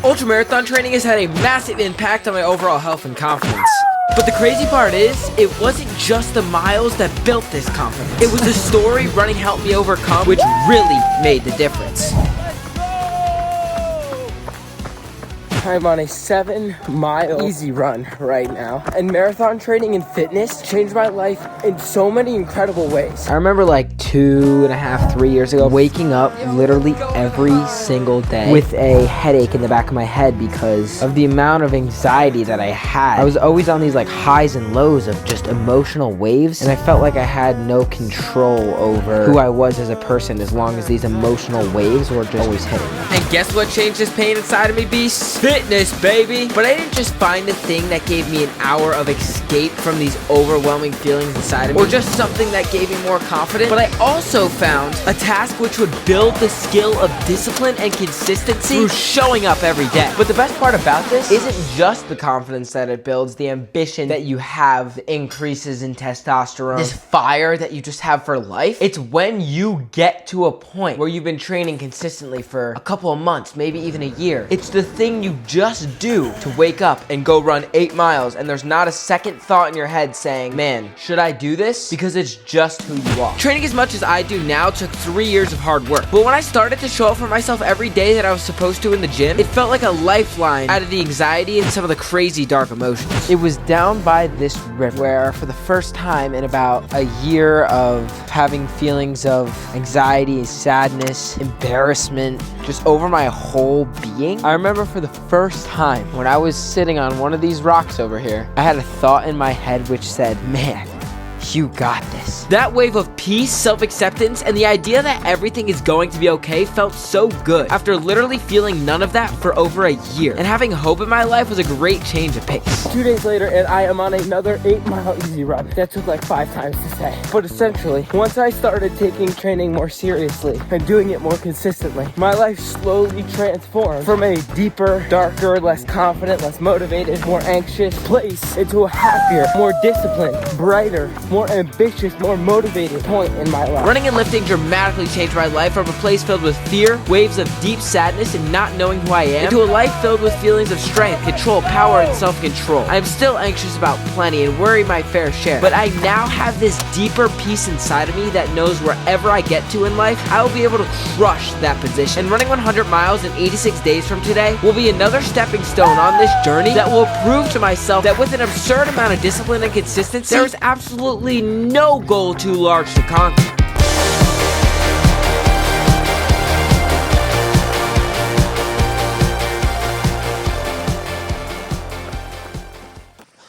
Ultramarathon training has had a massive impact on my overall health and confidence. But the crazy part is, it wasn't just the miles that built this confidence. It was the story running helped me overcome, which really made the difference. I'm on a 7-mile easy run right now, and marathon training and fitness changed my life in so many incredible ways. I remember like 2.5, 3 years ago, waking up literally every single day with a headache in the back of my head because of the amount of anxiety that I had. I was always on these like highs and lows of just emotional waves, and I felt like I had no control over who I was as a person as long as these emotional waves were just always hitting me. And guess what changed this pain inside of me, beasts? Fitness, baby! But I didn't just find the thing that gave me an hour of escape from these overwhelming feelings inside of me, or just something that gave me more confidence, but I also found a task which would build the skill of discipline and consistency through showing up every day. But the best part about this isn't just the confidence that it builds, the ambition that you have increases in testosterone, this fire that you just have for life. It's when you get to a point where you've been training consistently for a couple of months, maybe even a year. It's the thing you just do to wake up and go run 8 miles, and there's not a second thought in your head saying, man, should I do this? Because it's just who you are. Training as much as I do now took 3 years of hard work, but when I started to show up for myself every day that I was supposed to in the gym, it felt like a lifeline out of the anxiety and some of the crazy dark emotions. It was down by this river where, for the first time in about a year of having feelings of anxiety, sadness, embarrassment, just over my whole being, I remember for the first time when I was sitting on one of these rocks over here, I had a thought in my head which said, man, you got this. That wave of peace, self-acceptance, and the idea that everything is going to be okay felt so good after literally feeling none of that for over a year. And having hope in my life was a great change of pace. 2 days later, and I am on another 8-mile easy run. That took like 5 times to say. But essentially, once I started taking training more seriously and doing it more consistently, my life slowly transformed from a deeper, darker, less confident, less motivated, more anxious place into a happier, more disciplined, brighter, more ambitious, more motivated point in my life. Running and lifting dramatically changed my life from a place filled with fear, waves of deep sadness, and not knowing who I am, into a life filled with feelings of strength, control, power, and self-control. I am still anxious about plenty and worry my fair share, but I now have this deeper peace inside of me that knows wherever I get to in life, I will be able to crush that position. And running 100 miles in 86 days from today will be another stepping stone on this journey that will prove to myself that with an absurd amount of discipline and consistency, there is absolutely no goal too large to conquer.